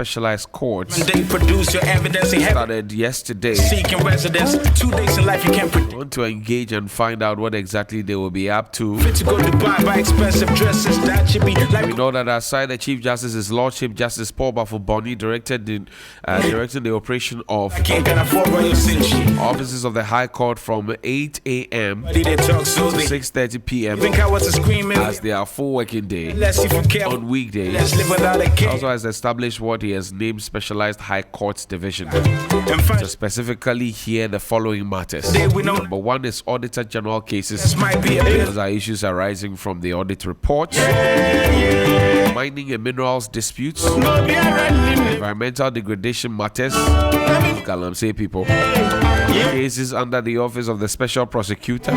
specialized courts They produce your evidence in heaven. started yesterday. Seeking residence. 2 days in life you can't predict. I want to engage and find out what exactly they will be up to. Fit to go to buy expensive dresses. That should be like. We know that aside the Chief Justice, His Lordship Justice Paul Bafuboni directed the operation of I can't get afford royal cinch. offices of the High Court from 8 a.m. But they talk so to they 6:30 p.m. think I was a screaming. as their full working day Let's see if you care. on weekdays. Let's live without a care. Also has established what he has named Specialized High Courts Division And find to specifically hear the following matters. Today we know- Number one is Auditor General cases. this might be a bit. Those are issues arising from the audit reports, mining and minerals disputes, environmental degradation matters, Galamsey people, cases under the Office of the Special Prosecutor,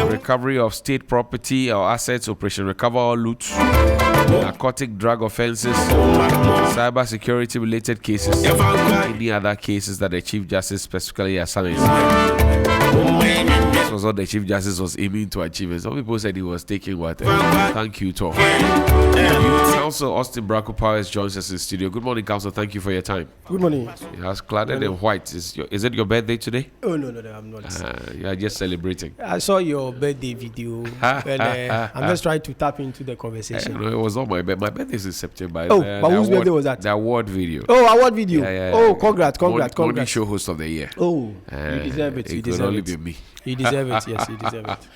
recovery of state property or assets, Operation Recover or Loot, narcotic drug offenses, cyber security related cases, any other cases that the Chief Justice specifically assigns. This was what the Chief Justice was aiming to achieve. And some people said he was taking what? Thank you, Tom. Counsel Austin Braco Powers joins us in studio. Good morning, Counsel. Thank you for your time. Good morning. He has cladded in white. Is it your birthday today? Oh, no, I'm not. You are just celebrating. I saw your birthday video, and I'm just trying to tap into the conversation. No, it was not my birthday. My birthday is in September. Oh, but whose birthday was that? The award video. Oh, award video. Yeah. Oh, congrats. Morning show host of the year. Oh, you deserve it. You It could deserve only it. be me. You deserve it. Yes, you deserve it.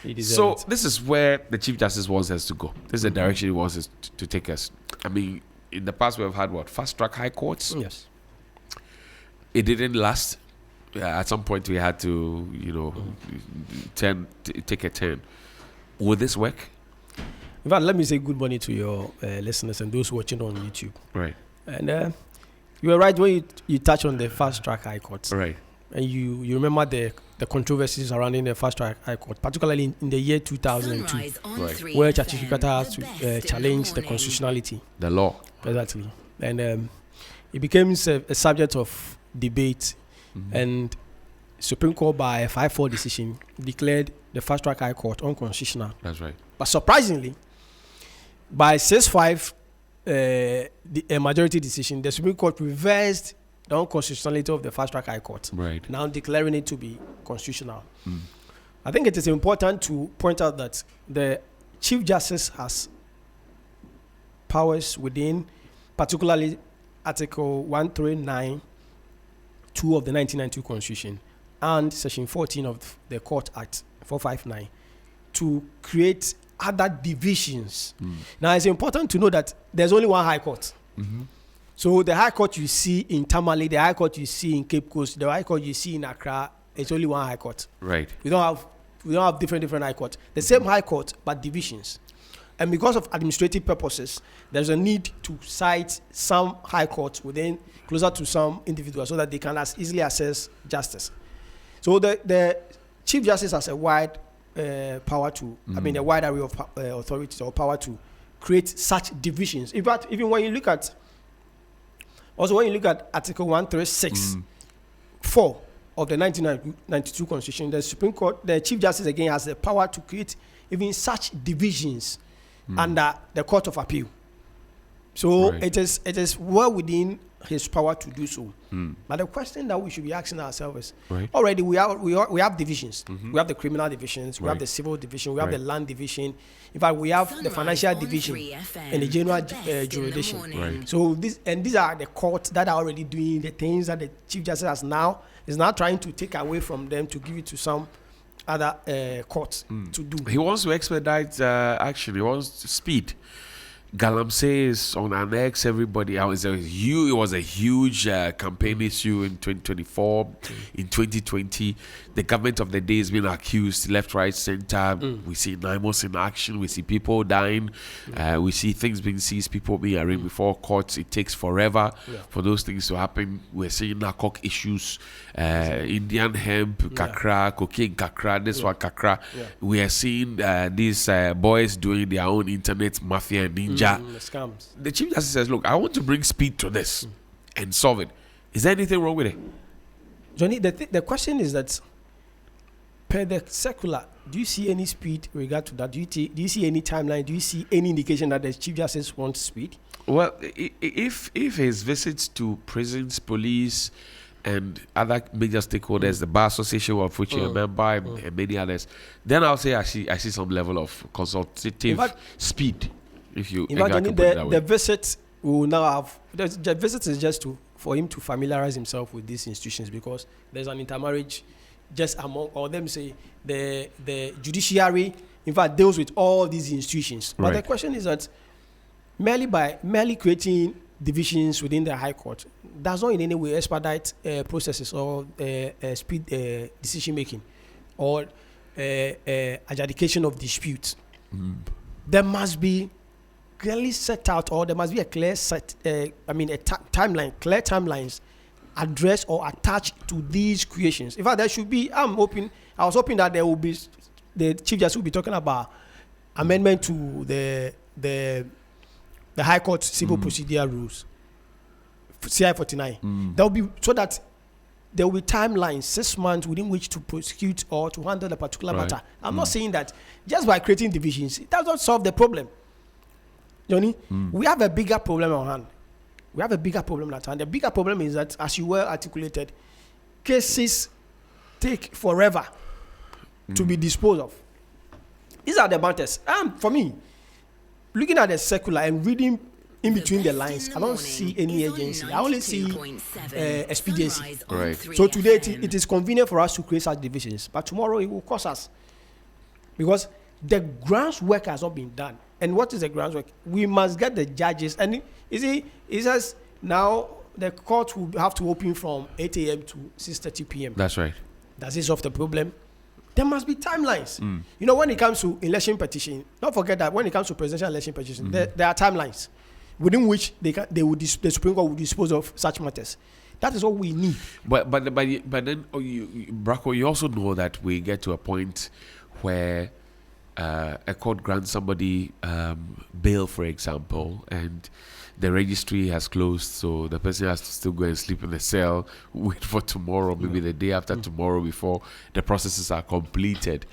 You deserve So it. this is where the Chief Justice wants us to go. This is the direction he wants us to take us. I mean, in the past we've had what? Fast track high courts. Yes. It didn't last. At some point we had to, take a turn. Will this work? In fact, let me say good morning to your listeners and those watching on YouTube. Right. And you were right when you touch on the fast track high courts. Right. And you remember the controversies surrounding the fast track high court, particularly in the year 2002, Right. where Chachikata had to challenge the constitutionality. The law. Exactly. And it became a subject of debate, and Supreme Court by a 5-4 decision declared the fast track high court unconstitutional. That's right. But surprisingly, by 6-5 a majority decision, the Supreme Court reversed the unconstitutionality of the fast track high court, Right. now declaring it to be constitutional. I think it is important to point out that the Chief Justice has powers within, particularly Article 139(2) of the 1992 Constitution and Section 14 of the Court Act 459, to create other divisions. Now, it's important to know that there's only one High Court. So the High Court you see in Tamale, the High Court you see in Cape Coast, the High Court you see in Accra, it's only one High Court. Right. We don't have different High Courts. The same High Court, but divisions. And because of administrative purposes, there's a need to cite some High Courts within closer to some individuals so that they can easily access justice. So the Chief Justice has a wide power to, a wide array of authorities or power to create such divisions. In fact, even when you look at Article 136(4) of the 1992 Constitution, the Supreme Court, the Chief Justice again has the power to create even such divisions under the Court of Appeal. So Right. it is well within his power to do so. But the question that we should be asking ourselves is, Right. already we have divisions. We have the criminal divisions, we have Right. the civil division, we have Right. the land division. In fact, we have the financial division and the general jurisdiction. Right. So these are the courts that are already doing the things that the Chief Justice is now trying to take away from them to give it to some other courts to do. He wants to expedite action. He wants speed. Galamsey is on an X. Everybody, it was a huge campaign issue in 2024. In 2020, the government of the day has been accused left, right, center. We see NIMOS in action. We see people dying. We see things being seized, people being arraigned before courts. It takes forever for those things to happen. We're seeing narcotic issues, Indian hemp, kakra, cocaine, kakra, this one, kakra. We are seeing these boys doing their own internet mafia and ninja. The scams. The Chief Justice says, look, I want to bring speed to this and solve it. Is there anything wrong with it? Johnny, the question is that per the circular do you see any speed in regard to that? Do you see any timeline? Do you see any indication that the Chief Justice wants speed? Well, if his visits to prisons, police, and other major stakeholders, the Bar Association of which you're a member, and many others, then I'll say I see some level of consultative speed. If you imagine the visit will now have the visit is just for him to familiarize himself with these institutions, because there's an intermarriage just among, or them say the judiciary in fact deals with all these institutions. But the question is that merely creating divisions within the High Court does not in any way expedite processes or speed decision making or adjudication of disputes. There must be clearly set out, or there must be a clear timeline, clear timelines addressed or attached to these creations. In fact, there should be. I was hoping that there will be, the Chief Justice will be talking about amendment to the High Court Civil Procedure Rules, CI 49. There will be, so that there will be timelines, 6 months within which to prosecute or to handle a particular matter. I'm not saying that just by creating divisions, it does not solve the problem. Johnny, we have a bigger problem on hand. We have a bigger problem at hand. The bigger problem is that, as you well articulated, cases take forever to be disposed of. These are the matters. For me, looking at the circular and reading in between the lines, I don't see any agency. I only see expediency. Right. So today it is convenient for us to create such divisions, but tomorrow it will cost us, because the groundwork has not been done. And what is the groundwork? We must get the judges. And it says now the court will have to open from 8 a.m. to 6:30 p.m. That's right. Does it solve the problem? There must be timelines. You know, when it comes to election petition, don't forget that when it comes to presidential election petition, there are timelines within which the Supreme Court will dispose of such matters. That is what we need. But then, Bracco, you also know that we get to a point where a court grants somebody bail, for example, and the registry has closed, so the person has to still go and sleep in the cell, wait for tomorrow, maybe the day after tomorrow, before the processes are completed,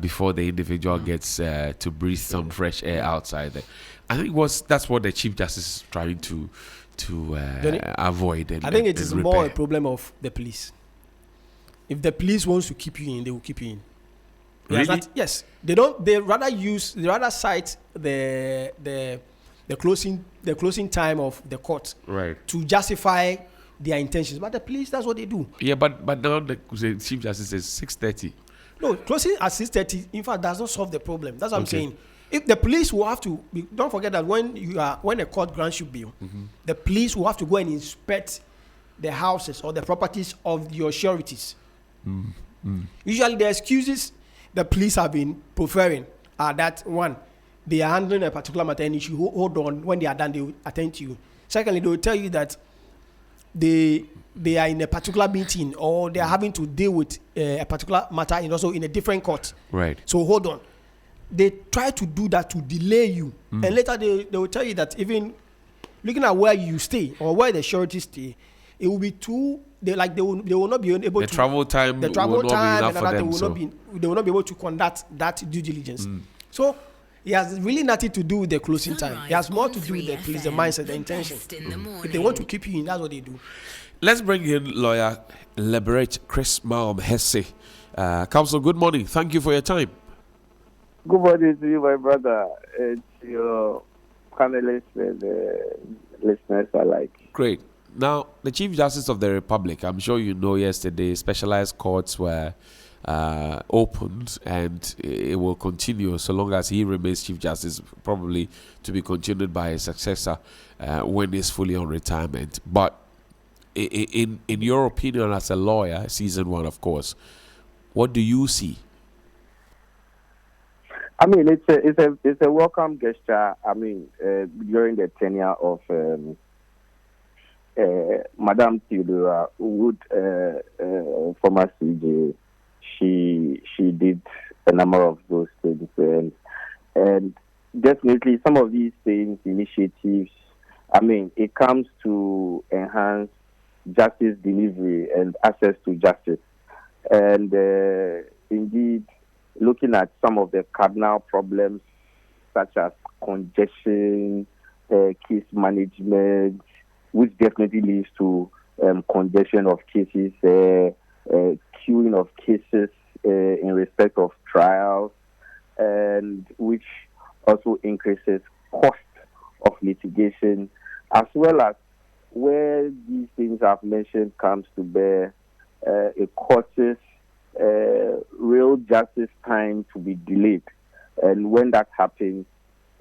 before the individual gets to breathe some fresh air outside there. I think that's what the Chief Justice is trying to avoid. I think it is more a problem of the police. If the police wants to keep you in, they will keep you in. Really? Yes. They rather cite the closing time of the court, right, to justify their intentions. But the police, that's what they do. Yeah, but now the Chief Justice says 6:30. No, closing at 6:30, in fact, does not solve the problem. That's what I'm saying. If the police will have to don't forget that when a court grants you bail, the police will have to go and inspect the houses or the properties of your sureties. Usually the excuses the police have been preferring are that, one, they are handling a particular matter and you should hold on. When they are done, they will attend to you. Secondly, they will tell you that they are in a particular meeting, or they are having to deal with a particular matter and also in a different court. Right. So hold on. They try to do that to delay you. And later they will tell you that even looking at where you stay or where the sureties stay, it will be too. They will not be able to. Travel time will not be enough for them. They will not be able to conduct that due diligence. So it has really nothing to do with the closing time. It has more to do with the police, the mindset, the intention. If they want to keep you in, that's what they do. Let's bring in lawyer Liberate Chris Malm Hesse. Counsel, good morning. Thank you for your time. Good morning to you, my brother, and to your panelists and listeners alike. Great. Now, the Chief Justice of the Republic, I'm sure you know yesterday, specialized courts were opened, and it will continue so long as he remains Chief Justice, probably to be continued by his successor when he's fully on retirement. But in your opinion as a lawyer, season one, of course, what do you see? I mean, it's a welcome gesture. I mean, during the tenure of Madame Theodora Wood, former CJ, she did a number of those things, and definitely some of these things, initiatives, I mean, it comes to enhance justice delivery and access to justice. And indeed, looking at some of the cardinal problems such as congestion, case management, which definitely leads to congestion of cases, queuing of cases in respect of trials, and which also increases cost of litigation, as well as where these things I've mentioned comes to bear, it causes real justice time to be delayed. And when that happens,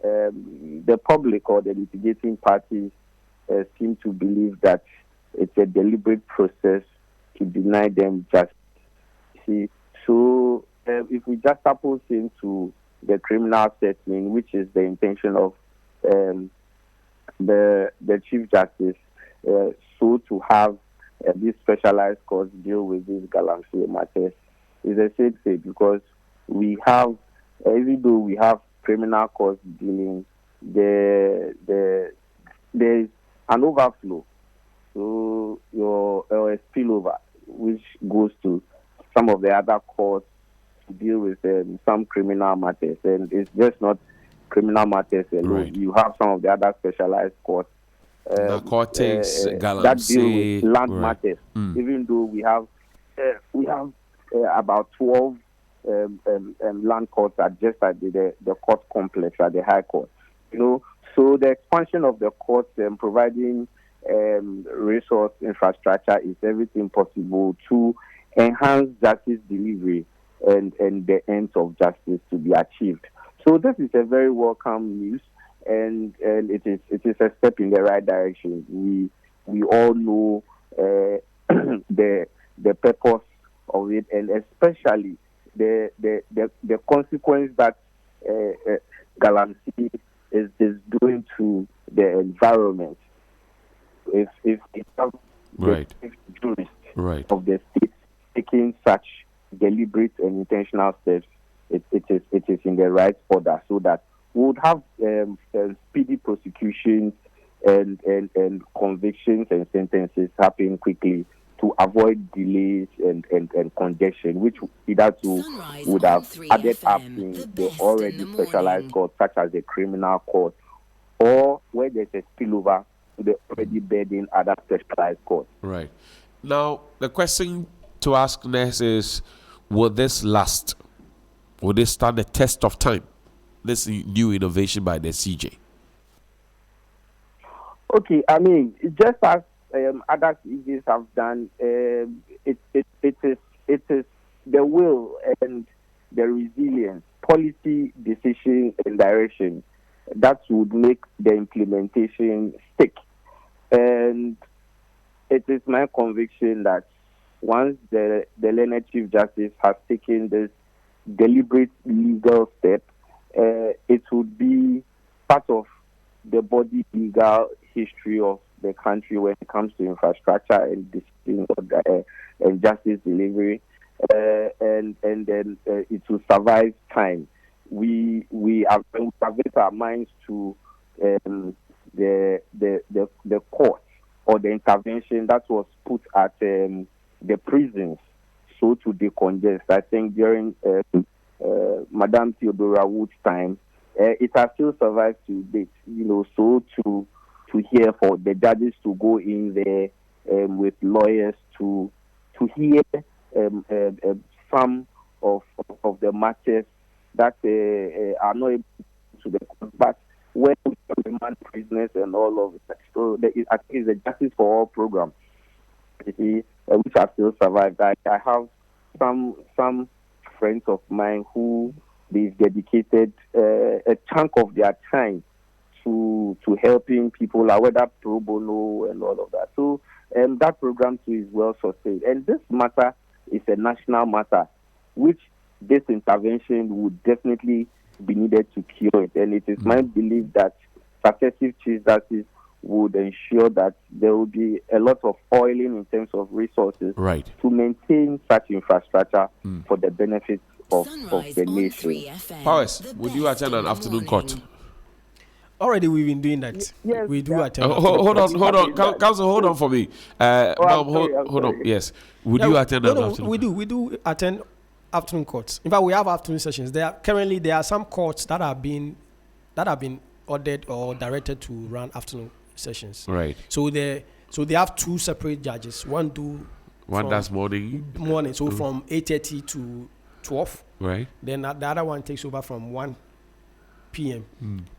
the public or the litigating parties seem to believe that it's a deliberate process to deny them justice. See, so if we just suppose into the criminal settling, which is the intention of the Chief Justice, so to have these specialized courts deal with these galamsey matters is a safe thing, because we have, even though we have criminal courts dealing, there is an overflow, so or a spillover, which goes to some of the other courts to deal with some criminal matters, and it's just not criminal matters alone. Right. You have some of the other specialized courts Narcotics, that deal galamsey, with land right. matters. Even though we have about 12 land courts are just at the court complex at the High Court. So the expansion of the courts and providing resource infrastructure is everything possible to enhance justice delivery and the ends of justice to be achieved. So this is a very welcome news, and it is a step in the right direction. We all know the purpose of it, and especially the consequence that galamsey is doing to the environment. If Right. the jurist Right. of the state taking such deliberate and intentional steps, it is in the right order, so that we would have speedy prosecutions and convictions and sentences happen quickly to avoid delays and congestion, which hitherto would have added up in the already specialized courts, such as the criminal court, or where there's a spillover to the already burdened other specialized courts. Right. Now, the question to ask next is, will this last? Will this stand the test of time? This new innovation by the CJ. Okay, I mean, just as other CJs have done, it is the will and the resilience, policy, decision, and direction that would make the implementation stick. And it is my conviction that once the learned Chief Justice has taken this deliberate legal step, it would be part of the body legal history of the country when it comes to infrastructure and decision and justice delivery, and then it will survive time. We have made our minds to the court or the intervention that was put at the prisons, so to decongest. I think during Madam Theodora Wood's time, it has still survived to date. So to hear for the judges to go in there with lawyers to hear some of the matters that are not able to the court, but when we remand prisoners and all of that. So I think it's a Justice for All program, which has still survived. I have some friends of mine who they've dedicated a chunk of their time to helping people, whether pro bono and all of that. So that program too is well sustained. And this matter is a national matter, which this intervention would definitely be needed to cure it. And it is my belief that successive Chief Justice would ensure that there will be a lot of oiling in terms of resources Right. to maintain such infrastructure for the benefit of the nation. Powers, would you attend an afternoon court? Already we've been doing that. Yes, We do yeah. attend. Hold on. Council, hold on for me. Ma'am, I'm sorry. hold on. Yes. Would Yeah, you attend no, an no, afternoon? we do attend afternoon courts. In fact, we have afternoon sessions. There are some courts that have been ordered or directed to run afternoon sessions. Right. So they have two separate judges. One does morning. So from 8:30 to 12. Right. Then the other one takes over from 1 p.m.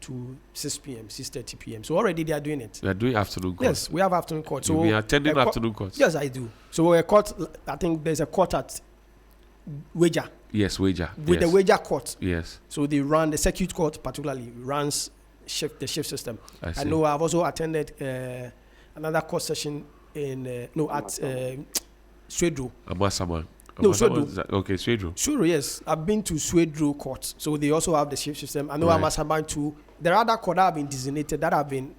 to 6 p.m., 6:30 p.m. So already they are doing it. They are doing afternoon court. Yes, we have afternoon court. So you'll be attending afternoon courts. Yes, I do. So a court, I think there's a court at Wager. Yes, Wager. With the Wager court. Yes. So they run the circuit court, particularly runs the shift system. I know I've also attended another court session at Swedro. Amasaman. No, Swedro. Okay, Swedro. Swedro, yes. I've been to Swedro court. So they also have the shift system. I know Right. Amasaman too. There are other courts that have been designated that have been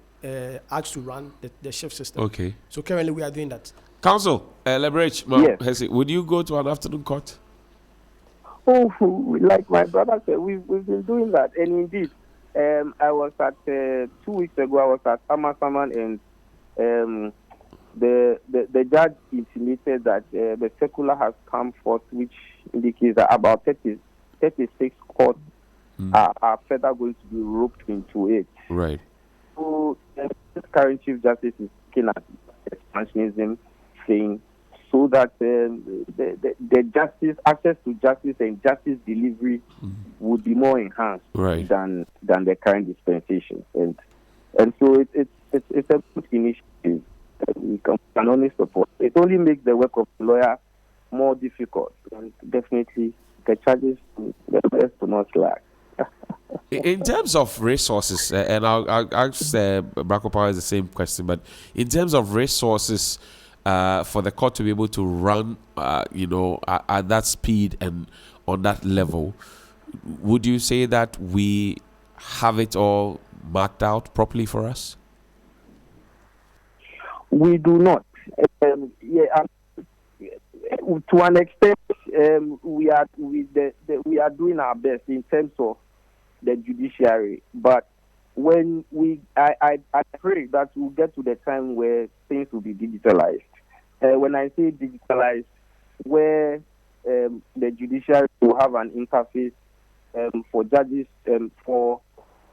asked to run the shift system. Okay. So currently we are doing that. Counsel, Leverage, Yes. would you go to an afternoon court? Oh, like my brother said, we've been doing that, and indeed, I was at 2 weeks ago. I was at Amasaman, and the judge intimated that the circular has come forth, which indicates that about 36 courts are further going to be roped into it. Right. So this current Chief Justice is looking at expansionism thing, so that the justice, access to justice and justice delivery would be more enhanced than the current dispensation. And so it's a good initiative that we can only support. It only makes the work of the lawyer more difficult, and definitely the charges to not slack. In terms of resources, and I'll ask Braco Powers the same question, but in terms of resources for the court to be able to run, at that speed and on that level, would you say that we have it all marked out properly for us? We do not. To an extent, we are doing our best in terms of the judiciary, but when I pray that we'll get to the time where things will be digitalized. When I say digitalized, where the judiciary will have an interface for judges, for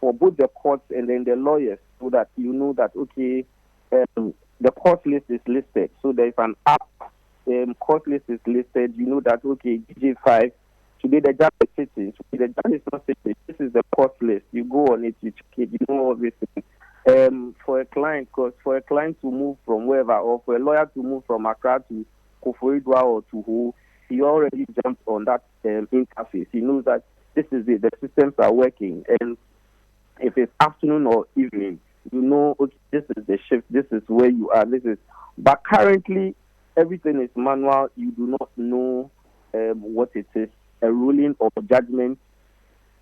both the courts and then the lawyers, so that you know that the court list is listed. So there is an app. Court list is listed. You know that DJ5. Today the judge is sitting. Today the judge is not sitting. This is the court list. You go on it. You check it. You know everything. For a client to move from wherever, or for a lawyer to move from Accra to Koforidua or to Ho, he already jumped on that interface. He knows that this is it. The systems are working, and if it's afternoon or evening, you know, this is the shift. This is where you are. But currently, everything is manual. You do not know what it is. A ruling or judgment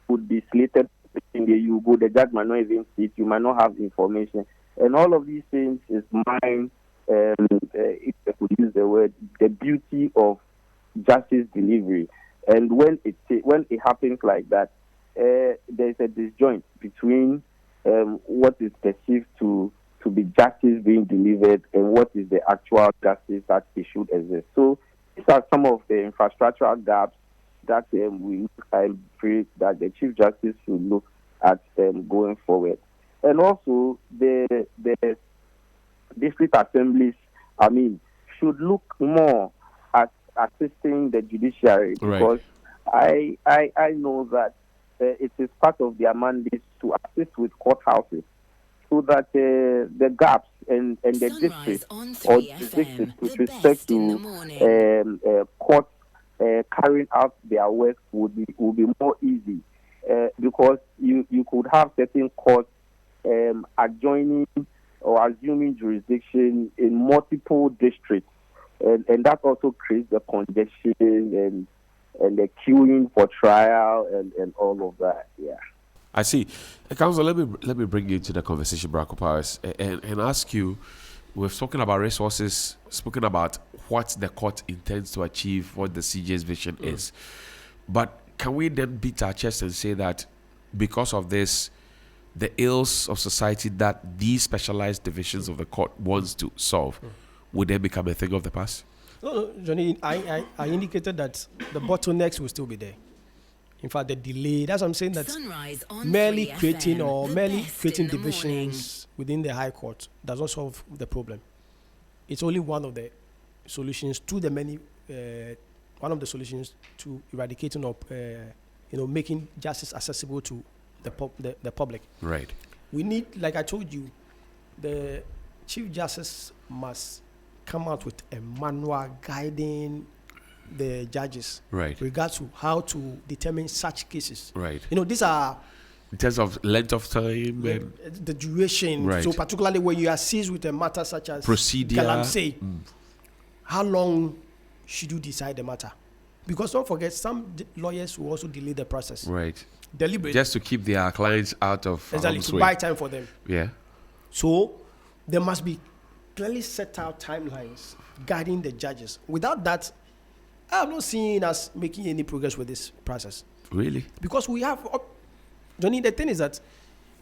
would be slated. You go, the judge might not even see it. You might not have information, and all of these things is mine. If I could use the word, the beauty of justice delivery. And when it happens like that, there is a disjoint between what is perceived to be justice being delivered and what is the actual justice that it should exist. So these are some of the infrastructural gaps that I pray that the Chief Justice should look at going forward. And also the district assemblies, should look more at assisting the judiciary, because I know that it is part of their mandate to assist with courthouses, so that the gaps and the districts or jurisdictions with respect to courts carrying out their work would be more easy, because you could have certain courts adjoining or assuming jurisdiction in multiple districts, and that also creates the congestion and the queuing for trial and all of that. Yeah. I see. Counsel, let me bring you into the conversation, Braco Powers, and ask you. We've spoken about resources, spoken about what the court intends to achieve, what the CJ's vision is. But can we then beat our chest and say that because of this, the ills of society that these specialized divisions of the court wants to solve would then become a thing of the past? No, Johnny, I indicated that the bottlenecks will still be there. In fact, the delay. That's what I'm saying. That Sunrise on merely 3 creating FM, or the merely best creating in the divisions within the High Court does not solve the problem. It's only one of the solutions to the many. One of the solutions to eradicating or making justice accessible to the public. Right. We need, like I told you, the Chief Justice must come out with a manual guiding the judges Right. regards to how to determine such cases. Right. These are In terms of length of time and the duration. Right. So particularly when you are seized with a matter such as procedure. Galamsey, how long should you decide the matter? Because don't forget, some lawyers will also delay the process Right. deliberately, Just to keep their clients out of exactly harm's to way. buy time for them. Yeah. So there must be clearly set out timelines guiding the judges. Without that, I have not seen us making any progress with this process. Really? Because we have, Johnny, the thing is that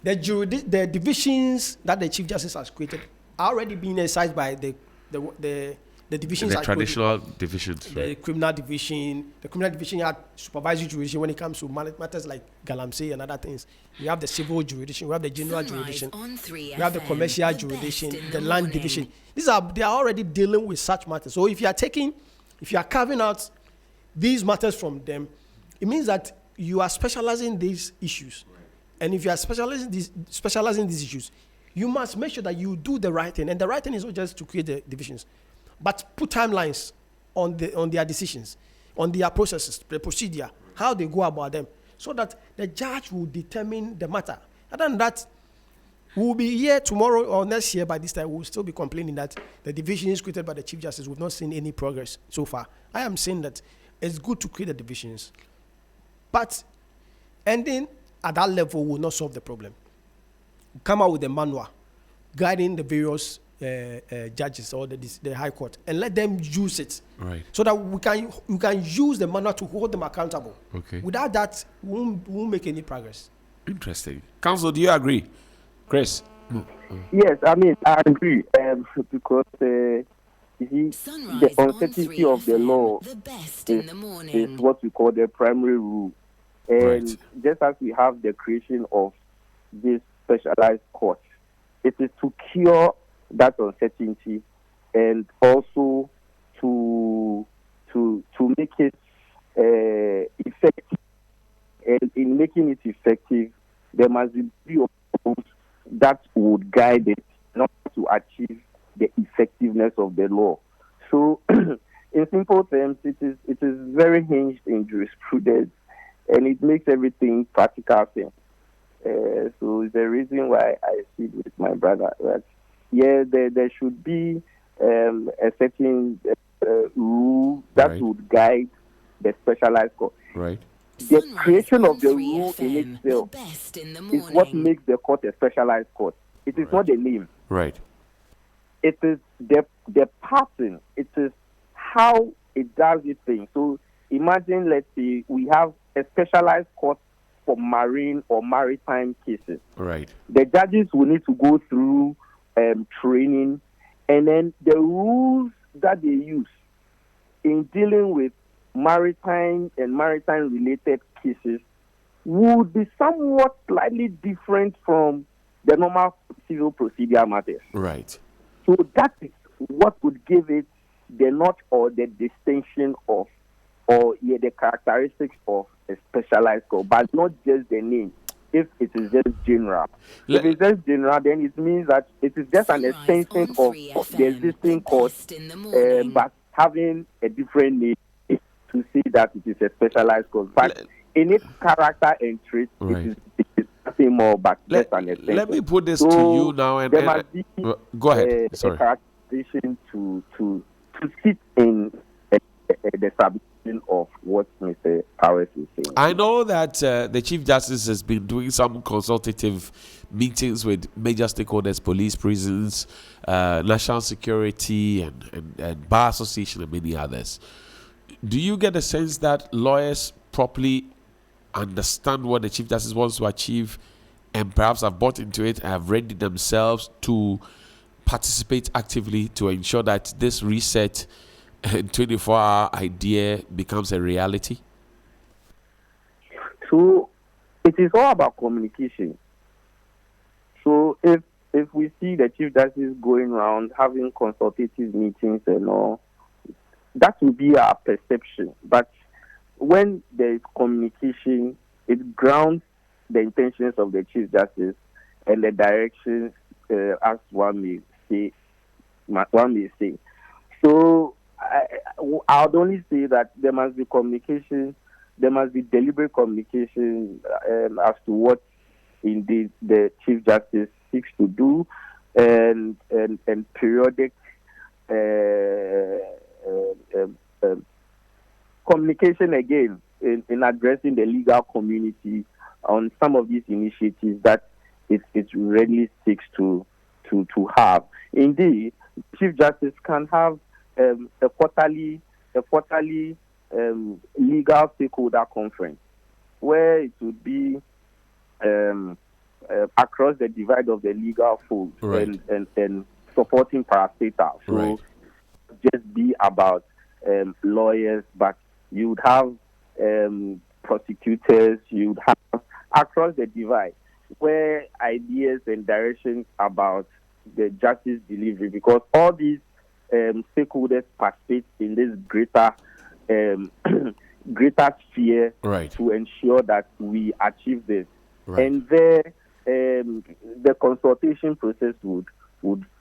the divisions that the Chief Justice has created are already being exercised by the divisions. The are created. traditional divisions. The Right. criminal division had supervisory jurisdiction when it comes to matters like Galamsey and other things. We have the civil jurisdiction, we have the general Sunrise jurisdiction, on 3 we have the FM, commercial the jurisdiction, best in the the land morning. division. They are already dealing with such matters. So if you are carving out these matters from them, it means that you are specializing these issues. And if you are specializing these issues, you must make sure that you do the right thing. And the right thing is not just to create the divisions, but put timelines on their decisions, on their processes, the procedure, how they go about them, so that the judge will determine the matter. Other than that, we will be here tomorrow or next year. By this time, we will still be complaining that the divisions created by the Chief Justice, we've not seen any progress so far. I am saying that it's good to create the divisions, but ending at that level will not solve the problem. Come out with a manual guiding the various judges or the High Court, and let them use it, Right. so that we can use the manual to hold them accountable. Okay. Without that, we won't make any progress. Interesting. Counsel, do you agree? Chris? Yes, I mean, I agree, because you see, Sunrise the on uncertainty 3 of the FM, law the best in the is morning. what we call the primary rule. And Right. just as we have the creation of this specialized court, it is to cure that uncertainty and also to make it effective. And in making it effective, there must be rules that would guide it, not to achieve the effectiveness of the law. So, in simple terms, it is very hinged in jurisprudence, and it makes everything practical sense. So it's the reason why I see with my brother that there should be a certain rule that Right. would guide the specialized court. Right. The Sunrise creation on of the 3 rule in FM, itself the best in the is what morning. makes the court a specialized court. It is not the name. Right. It is the pattern. It is how it does its thing. So imagine, let's say, we have a specialized court for marine or maritime cases. Right. The judges will need to go through training, and then the rules that they use in dealing with maritime and maritime-related cases would be somewhat slightly different from the normal civil procedure matters. Right. So that is what would give it the notch or the distinction of, or the characteristics of a specialized court, but not just the name. If it is just general, if it's just general, then it means that it is just an Sunrise extension on of 3 the FM, existing the court, best in the morning. but having a different name to say that it is a specialized court. But in its character and traits, Right. it is nothing more but just an extension. Let me put this So to you now. And there must be go ahead. a Sorry. characterization to sit in the submission of what Mr. Powers is saying. I know that the Chief Justice has been doing some consultative meetings with major stakeholders, police, prisons, national security, and Bar Association, and many others. Do you get the sense that lawyers properly understand what the Chief Justice wants to achieve and perhaps have bought into it and have ready themselves to participate actively to ensure that this reset 24-hour idea becomes a reality? So it is all about communication. So if we see the Chief Justice going around having consultative meetings and all, that will be our perception. But when there is communication, it grounds the intentions of the Chief Justice and the directions, as one may say. So I would only say that there must be communication. There must be deliberate communication as to what indeed the Chief Justice seeks to do, and periodic communication again in addressing the legal community on some of these initiatives that it really seeks to have. Indeed, Chief Justice can have a quarterly legal stakeholder conference where it would be across the divide of the legal fold, Right. and supporting parastatals. So Right. just be about lawyers, but you would have prosecutors, you would have across the divide where ideas and directions about the justice delivery, because all these stakeholders participate in this greater sphere Right. to ensure that we achieve this. Right. And there, the consultation process would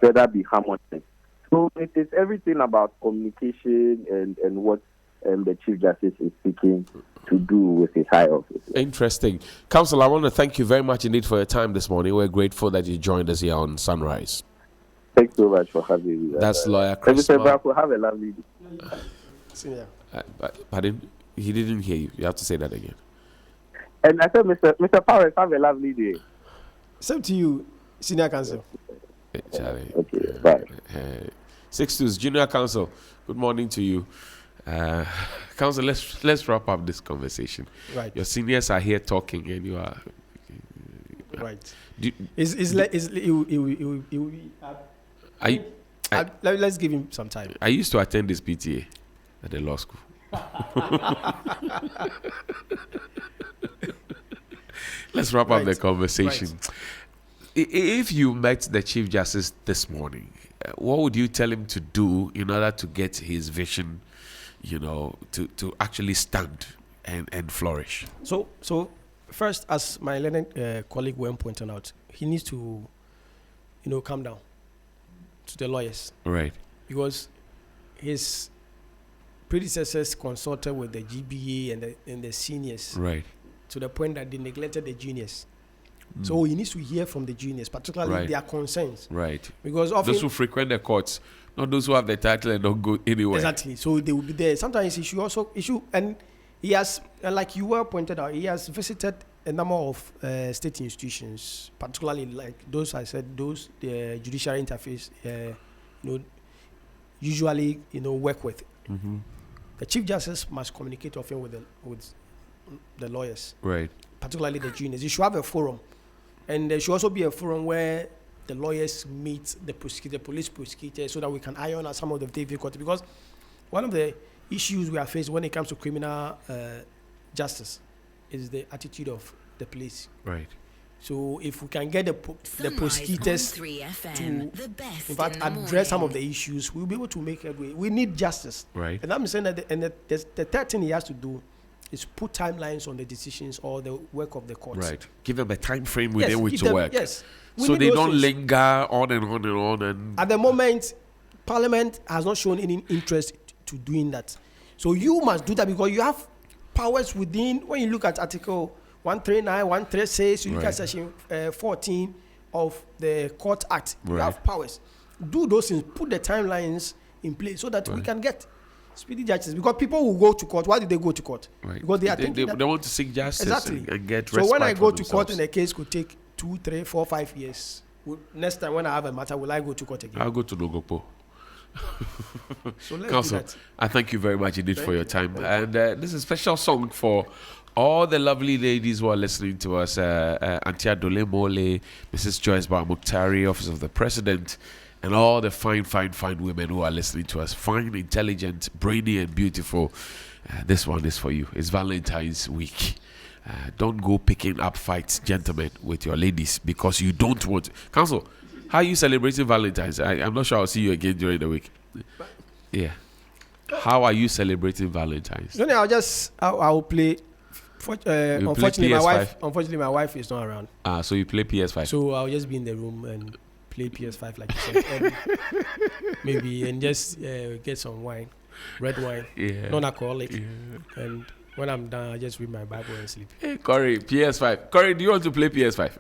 further be harmonized. So it is everything about communication and what the Chief Justice is seeking to do with his high office. Interesting. Counsel, I want to thank you very much indeed for your time this morning. We're grateful that you joined us here on Sunrise. Thanks so much for having me. That's lawyer Chris. Mr. Bravo, have a lovely day. Senior. Pardon? He didn't hear you. You have to say that again. And I said, Mr. Powers, have a lovely day. Same to you, Senior Counsel. Charlie. Okay, bye. 6-2's Junior Counsel. Good morning to you. Counsel, let's wrap up this conversation. Right. Your seniors are here talking, and you are. Right. Do, Let's give him some time. I used to attend this PTA at the law school. Let's wrap up the conversation. If you met the Chief Justice this morning, what would you tell him to do in order to get his vision, to actually stand and flourish? So first, as my learned colleague Wen pointed out, he needs to, calm down to the lawyers. Right. Because his predecessors consulted with the GBA and the seniors. Right. To the point that they neglected the juniors. So he needs to hear from the juniors, particularly their concerns. Right. Because often those who frequent the courts, not those who have the title and don't go anywhere. Exactly. So they will be there. Sometimes he should also issue, and he has, like you were pointed out, he has visited a number of state institutions, particularly like those the judiciary interface, usually work with. Mm-hmm. The Chief Justice must communicate often with the lawyers, right? Particularly the juniors. You should have a forum, and there should also be a forum where the lawyers meet the police prosecutors, so that we can iron out some of the difficulties. Because one of the issues we are faced when it comes to criminal justice is the attitude of the police. Right. So if we can get the prosecutors to, in fact, address some of the issues, we'll be able to make headway. We need justice. Right. And I'm saying that the third thing he has to do is put timelines on the decisions or the work of the courts. Right. Give them a time frame within which to work. Yes. So they don't linger on and on and on. And at the moment, Parliament has not shown any interest to doing that. So you must do that, because you have powers within. When you look at Article 139, 136, you look at Section 14 of the Court Act, you have powers. Do those things. Put the timelines in place so that we can get speedy justice. Because people will go to court. Why do they go to court? Right. Because they are they want to seek justice. Exactly. And get so when I go to themselves. court and the case could take 2, 3, 4, 5 years, next time when I have a matter, will I go to court again? I'll go to Nogopo. So let's Counsel, do that. I thank you very much indeed for your time. And this is a special song for all the lovely ladies who are listening to us. Antia Dole Mole, Mrs. Joyce Bar Muktari, Office of the President, And all the fine women who are listening to us, fine, intelligent, brainy, and beautiful. This one is for you. It's Valentine's week. Don't go picking up fights, gentlemen, with your ladies because you don't want. Counsel, how are you celebrating Valentine's? I'm not sure I'll see you again during the week. Yeah. How are you celebrating Valentine's? No, I'll play. Unfortunately, PS5? my wife is not around. So you play PS5. So I'll just be in the room and play PS5 like you said. Maybe and just get some wine, red wine, non-alcoholic. Yeah. And when I'm done, I just read my Bible and sleep. Hey, Corey, PS5. Corey, do you want to play PS5?